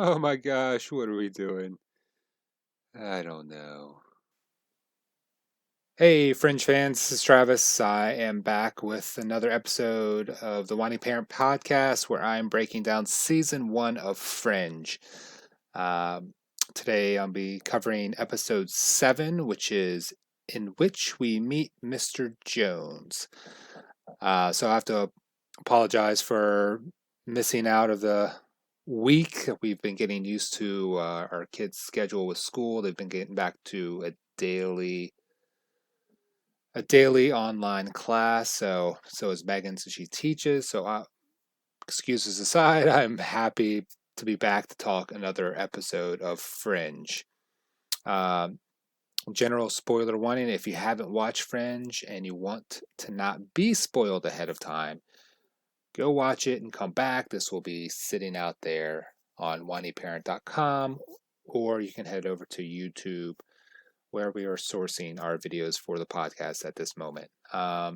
Oh my gosh, what are we doing? I don't know. Hey, Fringe fans, this is Travis. I am back with another episode of the Whiny Parent podcast where I'm breaking down season one of Fringe. Um, Today I'll be covering episode seven, which is in which we meet Mr. Jones. So I have to apologize for missing out of the week. We've been getting used to our kids' schedule with school. They've been getting back to a daily online class. So is Megan, so she teaches. Excuses aside, I'm happy to be back to talk another episode of Fringe. Um, General spoiler warning: if you haven't watched Fringe and you want to not be spoiled ahead of time, go watch it and come back. This will be sitting out there on whinyparent.com, or you can head over to YouTube where we are sourcing our videos for the podcast at this moment. I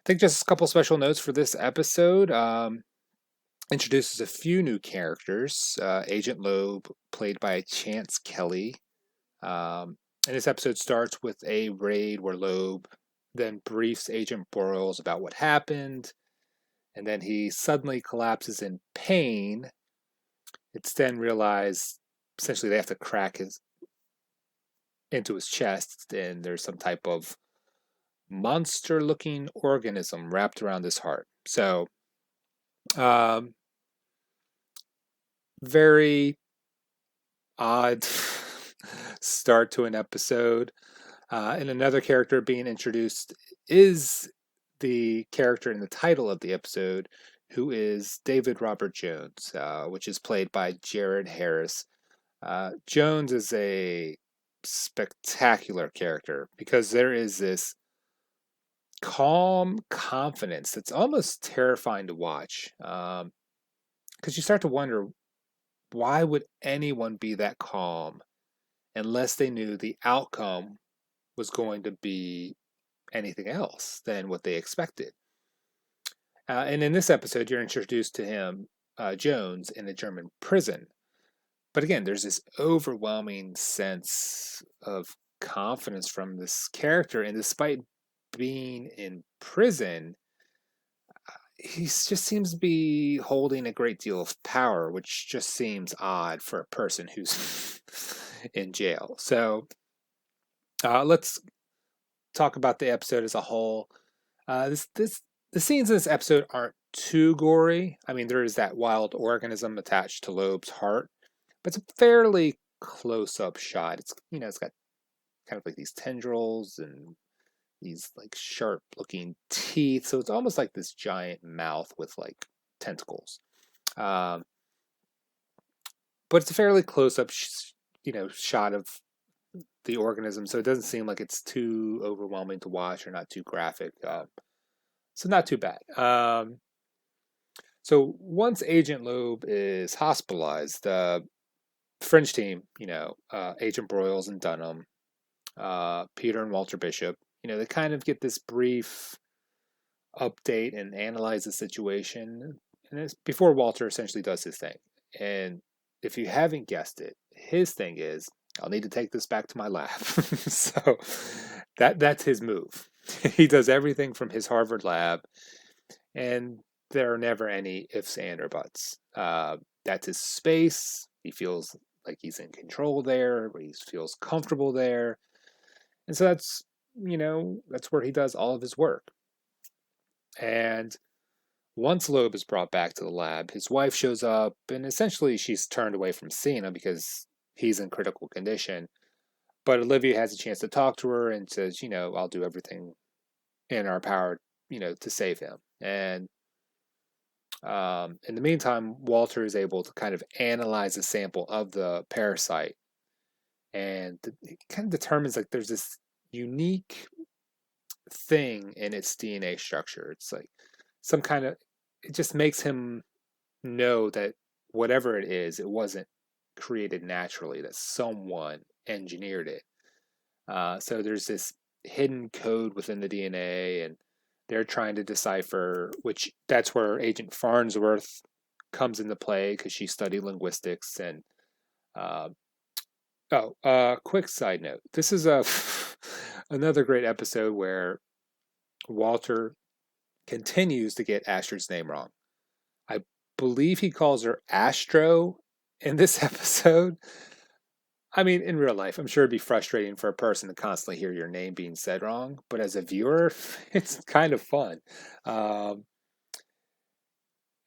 think just a couple special notes for this episode. Introduces a few new characters. Agent Loeb, played by Chance Kelly. And this episode starts with a raid where Loeb then briefs Agent Boyles about what happened, and then he suddenly collapses in pain. It's then realized essentially they have to crack his into his chest, and there's some type of monster-looking organism wrapped around his heart. So, um, very odd start to an episode. And another character being introduced is the character in the title of the episode, who is David Robert Jones, which is played by Jared Harris. Jones is a spectacular character because there is this calm confidence that's almost terrifying to watch. Because you start to wonder, why would anyone be that calm unless they knew the outcome was going to be anything else than what they expected? And in this episode, you're introduced to him, Jones, in a German prison. But again, there's this overwhelming sense of confidence from this character. And despite being in prison, he just seems to be holding a great deal of power, which just seems odd for a person who's in jail. So let's talk about the episode as a whole. The scenes in this episode aren't too gory. I mean, there is that wild organism attached to Loeb's heart, but it's a fairly close-up shot. It's got kind of like these tendrils and these like sharp-looking teeth, so it's almost like this giant mouth with like tentacles. Um, but it's a fairly close-up, shot of the organism, so it doesn't seem like it's too overwhelming to watch or not too graphic. So not too bad. So once Agent Loeb is hospitalized, the Fringe team, Agent Broyles and Dunham, Peter and Walter Bishop, they kind of get this brief update and analyze the situation. And it's before Walter essentially does his thing. And if you haven't guessed it, his thing is, I'll need to take this back to my lab. So that's his move. He does everything from his Harvard lab, and there are never any ifs, and, or buts. That's his space. He feels like he's in control there, he feels comfortable there. And so that's where he does all of his work. And once Loeb is brought back to the lab, his wife shows up, and essentially she's turned away from seeing him because he's in critical condition. But Olivia has a chance to talk to her and says, I'll do everything in our power, to save him. And in the meantime, Walter is able to kind of analyze a sample of the parasite, and it kind of determines like there's this unique thing in its DNA structure. It's like some kind of, it just makes him know that whatever it is, it wasn't created naturally, that someone engineered it. So there's this hidden code within the DNA, and they're trying to decipher which. That's where Agent Farnsworth comes into play because she studied linguistics. And uh, quick side note: this is a another great episode where Walter continues to get Astrid's name wrong. I believe he calls her Astro in this episode. I mean, in real life, I'm sure it'd be frustrating for a person to constantly hear your name being said wrong, but as a viewer, it's kind of fun. Um,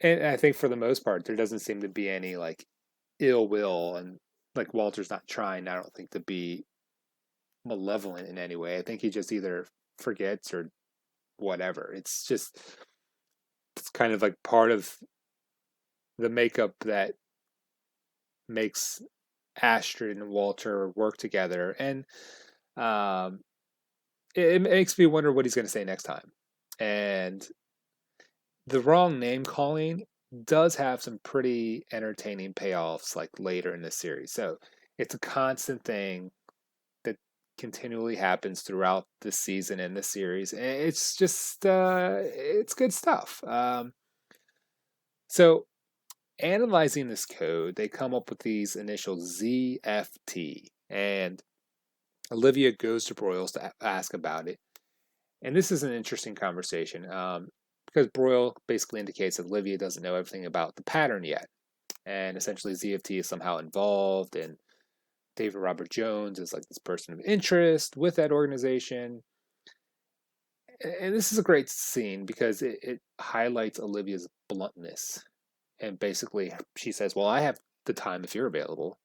and I think for the most part, there doesn't seem to be any like ill will, and like Walter's not trying, I don't think, to be malevolent in any way. I think he just either forgets or whatever. It's kind of like part of the makeup that makes Astrid and Walter work together. And um, it makes me wonder what he's going to say next time. And the wrong name calling does have some pretty entertaining payoffs like later in the series. So it's a constant thing that continually happens throughout the season and the series. And it's just it's good stuff. So analyzing this code, they come up with these initials ZFT, and Olivia goes to Broyles to ask about it. And this is an interesting conversation because Broyle basically indicates that Olivia doesn't know everything about the pattern yet. And essentially, ZFT is somehow involved, and David Robert Jones is like this person of interest with that organization. And this is a great scene because it highlights Olivia's bluntness. And basically, she says, "Well, I have the time if you're available."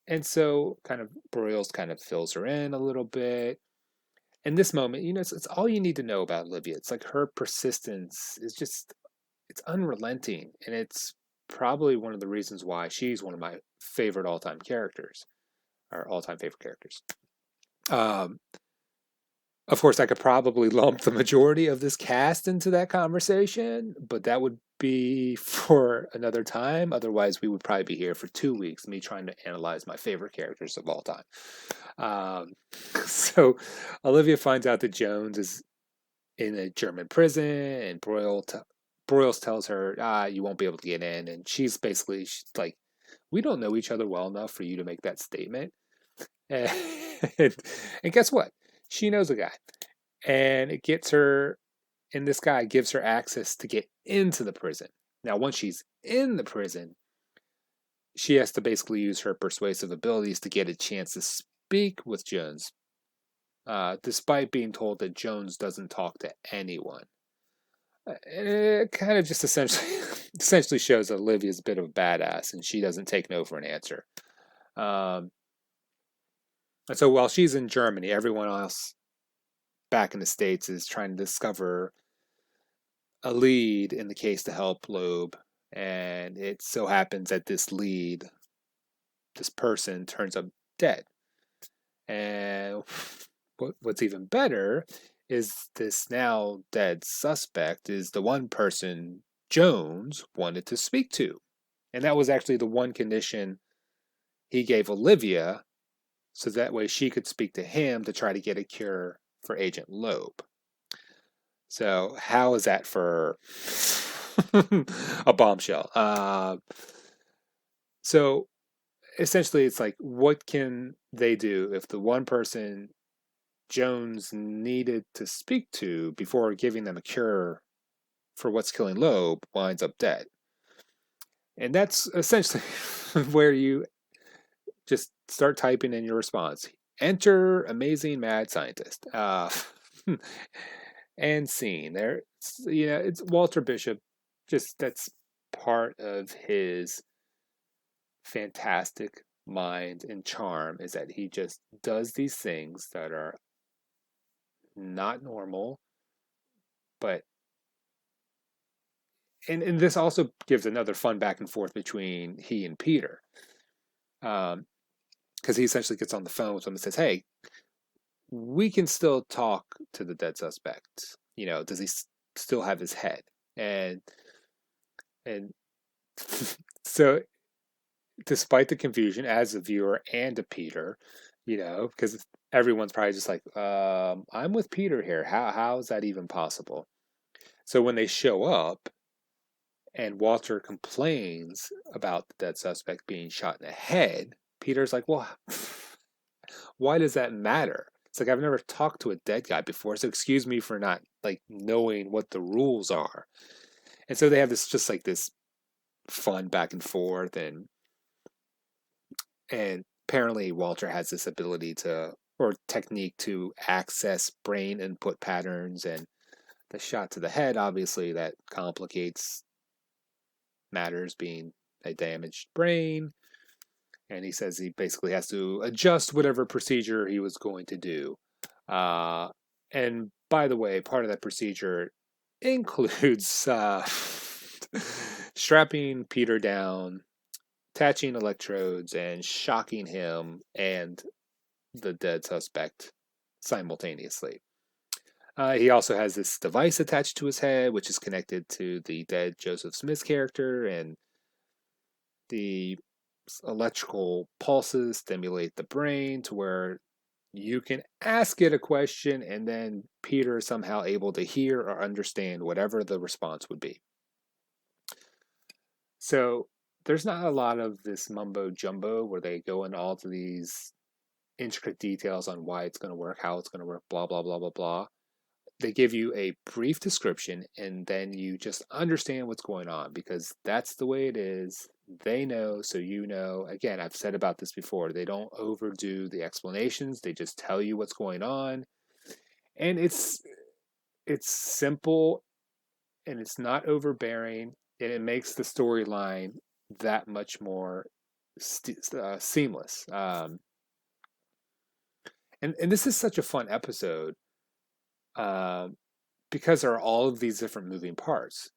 And so, kind of, Broyles kind of fills her in a little bit. In this moment, it's all you need to know about Olivia. It's like her persistence is just, it's unrelenting. And it's probably one of the reasons why she's one of my favorite all time characters, or all time favorite characters. Um, of course, I could probably lump the majority of this cast into that conversation, but that would be for another time. Otherwise, we would probably be here for 2 weeks, me trying to analyze my favorite characters of all time. Um, so Olivia finds out that Jones is in a German prison, and Broyles tells her, you won't be able to get in. And she's like, we don't know each other well enough for you to make that statement. And, and guess what? She knows a guy. And it gets her, and this guy gives her access to get into the prison. Now, once she's in the prison, she has to basically use her persuasive abilities to get a chance to speak with Jones, despite being told that Jones doesn't talk to anyone. It kind of just essentially shows that Olivia's a bit of a badass, and she doesn't take no for an answer. And so while she's in Germany, everyone else back in the States is trying to discover a lead in the case to help Loeb. And it so happens that this person, turns up dead. And what's even better is this now dead suspect is the one person Jones wanted to speak to. And that was actually the one condition he gave Olivia, so that way she could speak to him to try to get a cure for Agent Loeb. So how is that for a bombshell? So essentially, it's like, what can they do if the one person Jones needed to speak to before giving them a cure for what's killing Loeb winds up dead? And that's essentially where you just start typing in your response. Enter amazing mad scientist. And scene. It's Walter Bishop. Just that's part of his fantastic mind and charm, is that he just does these things that are not normal, but and this also gives another fun back and forth between he and Peter, because he essentially gets on the phone with him and says, "Hey, we can still talk to the dead suspect. Does he still have his head?" And so, despite the confusion as a viewer and a Peter, because everyone's probably just like, I'm with Peter here. How is that even possible? So when they show up, and Walter complains about the dead suspect being shot in the head, Peter's like, well, why does that matter? It's like, I've never talked to a dead guy before, so excuse me for not like knowing what the rules are. And so they have this just like this fun back and forth, and apparently Walter has this ability to or technique to access brain input patterns, and the shot to the head obviously that complicates matters, being a damaged brain. And he says he basically has to adjust whatever procedure he was going to do. Uh, and by the way, part of that procedure includes strapping Peter down, attaching electrodes, and shocking him and the dead suspect simultaneously. He also has this device attached to his head, which is connected to the dead Joseph Smith's character, and the electrical pulses stimulate the brain to where you can ask it a question and then Peter is somehow able to hear or understand whatever the response would be. So there's not a lot of this mumbo jumbo where they go into all of these intricate details on why it's going to work, how it's going to work, blah, blah, blah, blah, blah. They give you a brief description and then you just understand what's going on because that's the way it is. They know, so you know. Again, I've said about this before. They don't overdo the explanations. They just tell you what's going on. And it's simple and it's not overbearing and it makes the storyline that much more seamless. And this is such a fun episode um, because there are all of these different moving parts.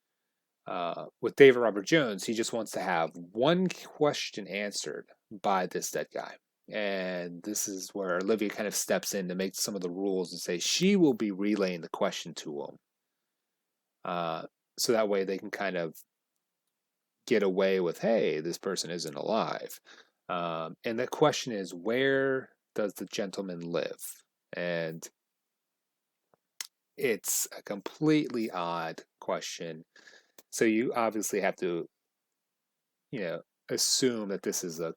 With David Robert Jones, he just wants to have one question answered by this dead guy. And this is where Olivia kind of steps in to make some of the rules and say she will be relaying the question to him. So that way they can kind of get away with, hey, this person isn't alive. And the question is, where does the gentleman live? And it's a completely odd question. So you obviously have to, assume that this is a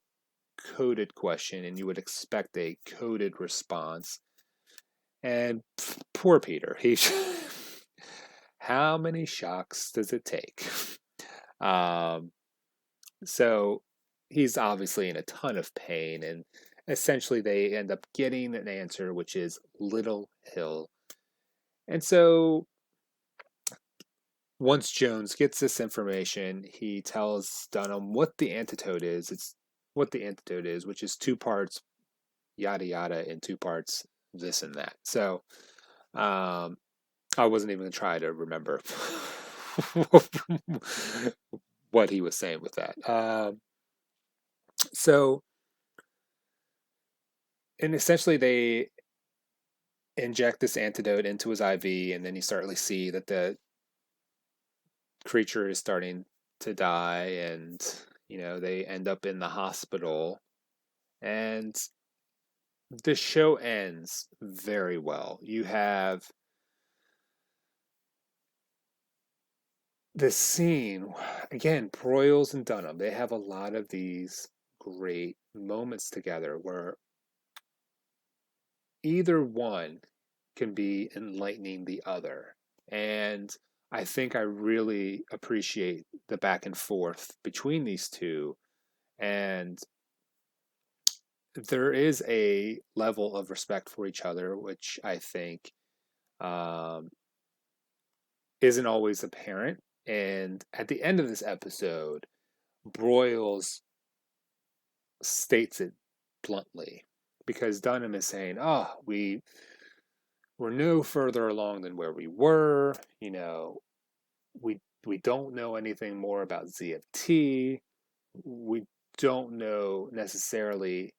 coded question and you would expect a coded response. And poor Peter, how many shocks does it take? Um, so he's obviously in a ton of pain, and essentially they end up getting an answer, which is Little Hill. And so once Jones gets this information, he tells Dunham what the antidote is. It's what the antidote is, which is two parts yada yada in two parts this and that. So um, I wasn't even going to try to remember what he was saying with that. So, and essentially they inject this antidote into his IV, and then you start to see that the creature is starting to die, and they end up in the hospital, and the show ends very well. You have this scene again, Broyles and Dunham. They have a lot of these great moments together where either one can be enlightening the other. And I think I really appreciate the back and forth between these two. And there is a level of respect for each other, which I think um, isn't always apparent. And at the end of this episode, Broyles states it bluntly because Dunham is saying, "Oh, we're no further along than where we were. We don't know anything more about ZFT. We don't know necessarily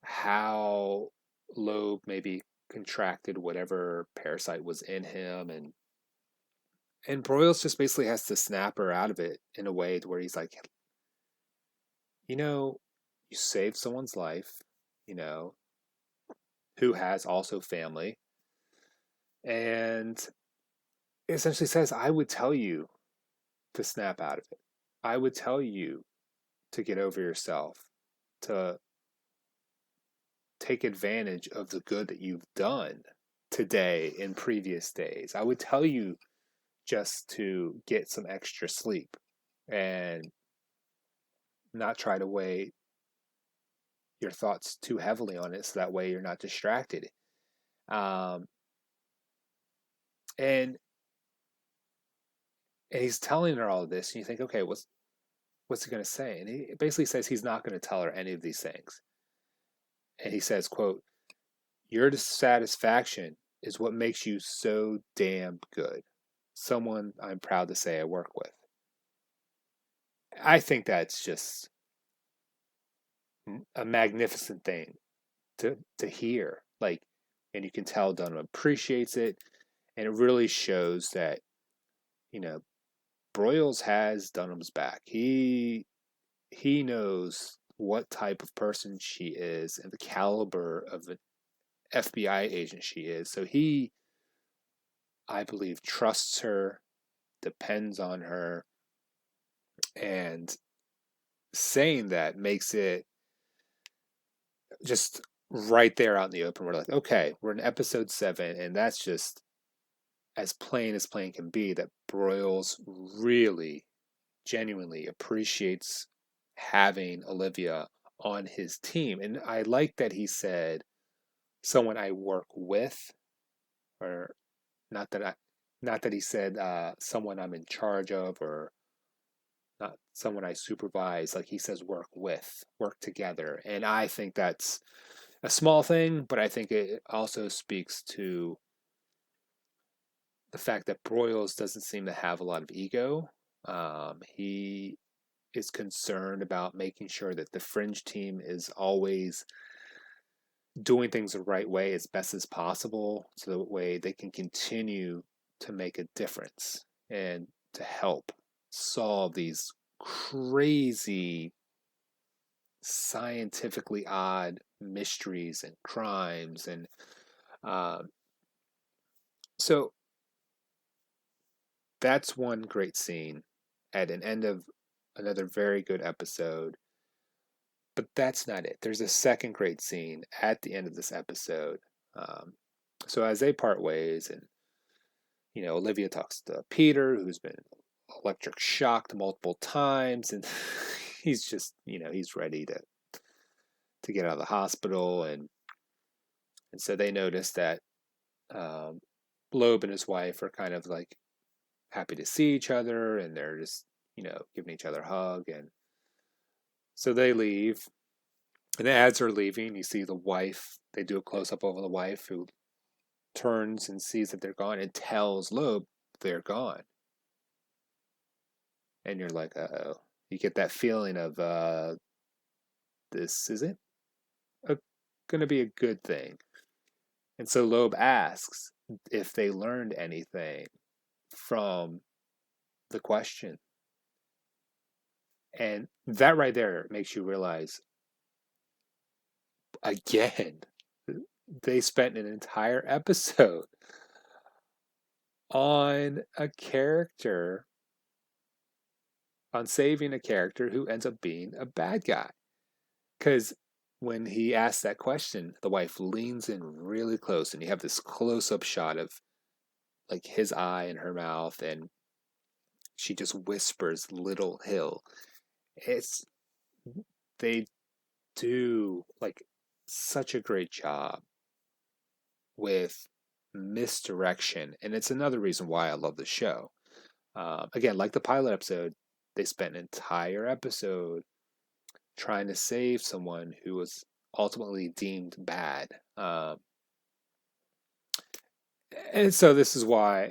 how Loeb maybe contracted whatever parasite was in him, and Broyles just basically has to snap her out of it in a way where he's like, you know, you saved someone's life, you know, who has also family, and essentially says, I would tell you to snap out of it. I would tell you to get over yourself, to take advantage of the good that you've done today in previous days. I would tell you just to get some extra sleep and not try to weigh your thoughts too heavily on it so that way you're not distracted. Um, and and he's telling her all of this, and you think, okay, what's he going to say? And he basically says he's not going to tell her any of these things. And he says, quote, your dissatisfaction is what makes you so damn good. Someone I'm proud to say I work with. I think that's just a magnificent thing to hear. Like, and you can tell Dunham appreciates it, and it really shows that, you know, Broyles has Dunham's back. He knows what type of person she is and the caliber of an FBI agent she is. So he, I believe, trusts her, depends on her, and saying that makes it just right there out in the open. We're like, okay, we're in episode 7, and that's just as plain can be that Broyles really genuinely appreciates having Olivia on his team. And I like that he said someone I work with, or not that I not that he said someone I'm in charge of, or not someone I supervise. Like he says work with, work together. And I think that's a small thing, but I think it also speaks to the fact that Broyles doesn't seem to have a lot of ego. He is concerned about making sure that the Fringe team is always doing things the right way as best as possible, so that way they can continue to make a difference and to help solve these crazy, scientifically odd mysteries and crimes. And uh, so that's one great scene at an end of another very good episode. But that's not it. There's a second great scene at the end of this episode. Um, so as they part ways, and Olivia talks to Peter, who's been electric shocked multiple times, and he's just, he's ready to get out of the hospital, and so they notice that um, Loeb and his wife are kind of like happy to see each other, and they're just giving each other a hug, and so they leave. And as they're leaving, you see the wife. They do a close up over the wife, who turns and sees that they're gone and tells Loeb they're gone. And you're like, uh-oh. You get that feeling of this isn't going to be a good thing. And so Loeb asks if they learned anything from the question. And that right there makes you realize, again, they spent an entire episode on a character, on saving a character who ends up being a bad guy. Because when he asks that question, the wife leans in really close, and you have this close-up shot of like his eye and her mouth, and she just whispers Little Hill. It's They do like such a great job with misdirection, and it's another reason why I love the show. Again, like the pilot episode, they spent an entire episode trying to save someone who was ultimately deemed bad. And so this is why,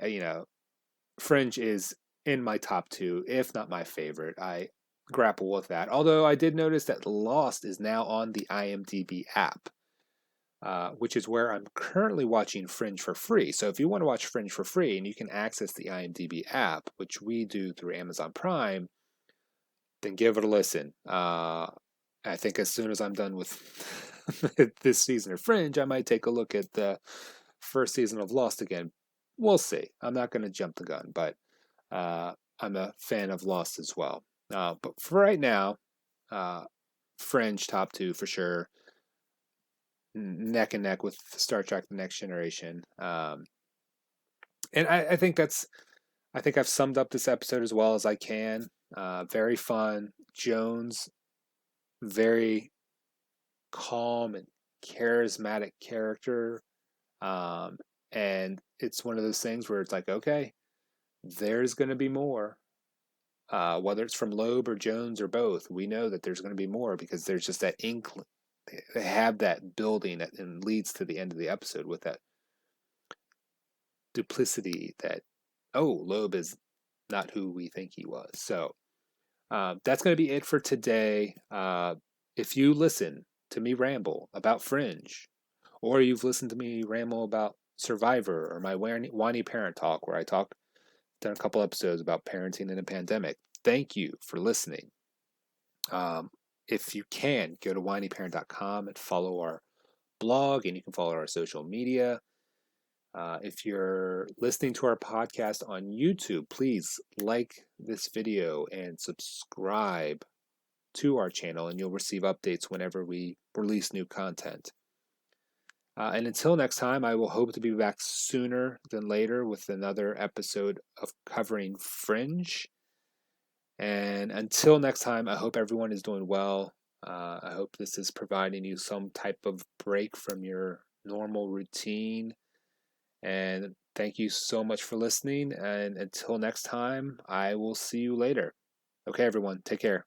Fringe is in my top 2, if not my favorite. I grapple with that. Although I did notice that Lost is now on the IMDb app, which is where I'm currently watching Fringe for free. So if you want to watch Fringe for free and you can access the IMDb app, which we do through Amazon Prime, then give it a listen. I think as soon as I'm done with this season of Fringe, I might take a look at the first season of Lost again. We'll see. I'm not going to jump the gun, but I'm a fan of Lost as well. But for right now, uh, Fringe top two for sure, neck and neck with Star Trek: The Next Generation. And I think I think I've summed up this episode as well as I can. Very fun. Jones, very calm and charismatic character. Um, and it's one of those things where it's like, okay, there's going to be more. Whether it's from Loeb or Jones or both, we know that there's going to be more because there's just that inkling. They have that building that and leads to the end of the episode with that duplicity that, oh, Loeb is not who we think he was. So that's going to be it for today. If you listen to me ramble about Fringe, or you've listened to me ramble about Survivor or my whiny parent talk, where I done a couple episodes about parenting in a pandemic, thank you for listening. Um, if you can, go to whinyparent.com and follow our blog, and you can follow our social media. If you're listening to our podcast on YouTube, please like this video and subscribe to our channel, and you'll receive updates whenever we release new content. And until next time, I will hope to be back sooner than later with another episode of covering Fringe. And until next time, I hope everyone is doing well. I hope this is providing you some type of break from your normal routine. And thank you so much for listening. And until next time, I will see you later. Okay, everyone, take care.